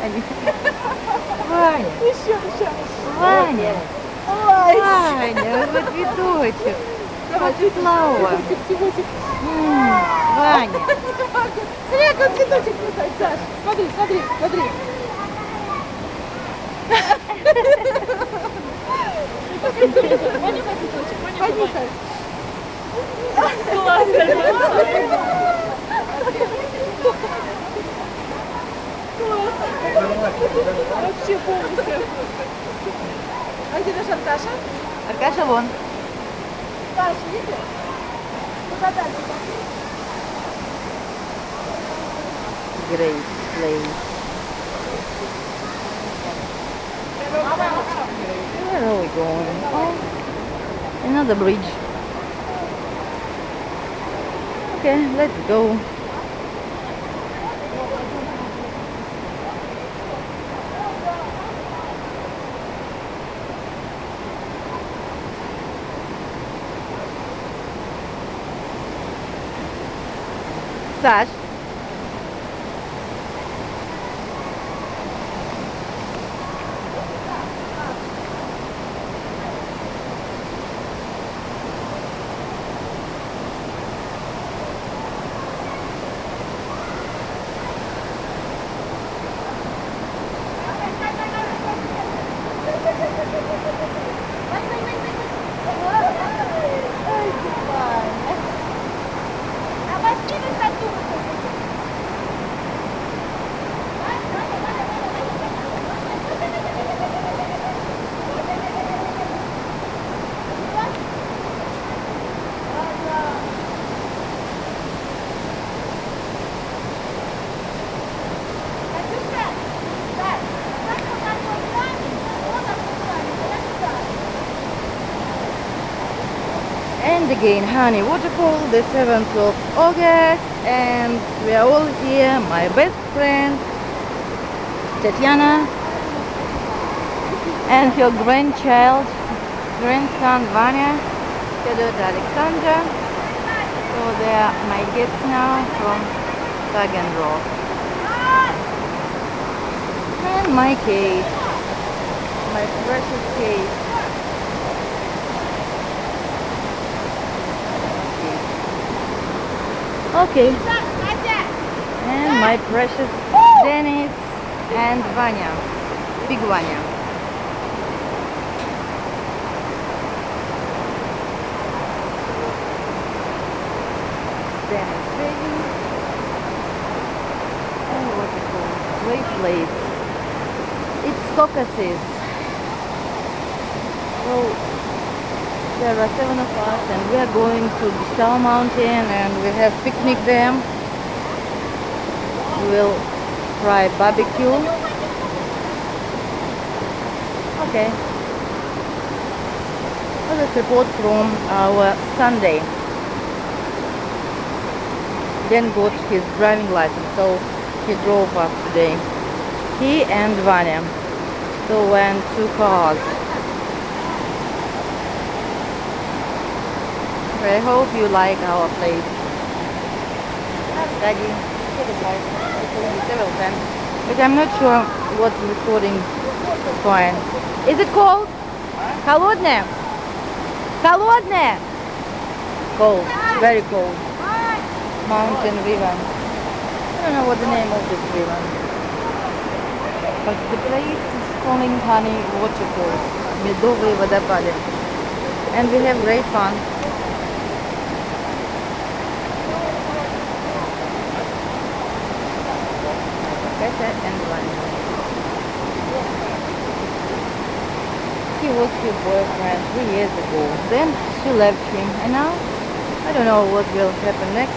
Ваня, Еще. Ваня, Ой. Ваня, вот цветочек. Вот flower. Цветочек. Ваня. Смотри, как он цветочек летает, Саш. Смотри. Понюхай цветочек, понюхай. Вообще полностью. А где наш Аркаша? Аркаша вон. Саш, видишь? Куда дальше? Great place. Where are we going? Oh, another bridge. Okay, let's go. Саш. And again, Honey Waterfall, the 7th of August, and we are all here. My best friend, Tatiana, and her grandson, Vanya, her daughter Alexandra. So they are my guests now from Taganrog. And my Kate, my precious Kate. Okay. And my precious Dennis and Vanya. Big Vanya. Dennis baby. And what it called? Great place. It's Caucasus. So there are 7 of us and we are going to Gishtal mountain and we have picnic there. We will try barbecue. Okay. Well, let's report from our Sunday. Dan got his driving license, so he drove us today. He and Vanya. So went 2 cars. I hope you like our place. Daddy, take a drive. I told you several times. But I'm not sure what recording is fine. Is it cold? Холодное? Холодное? Cold. Very cold. Mountain river. I don't know what the name of this river. But the place is calling Honey Waterfalls. Медовые водопады. And we have great fun. And Vanya. He was her boyfriend 3 years ago. Then she left him, and now I don't know what will happen next.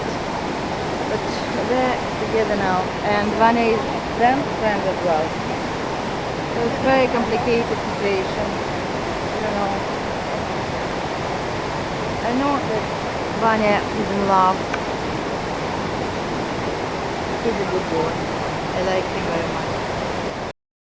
But they're together now, and Vanya is Dan's friend as well. So it's a very complicated situation. I don't know. I know that Vanya is in love. He's a good boy. I like him very much.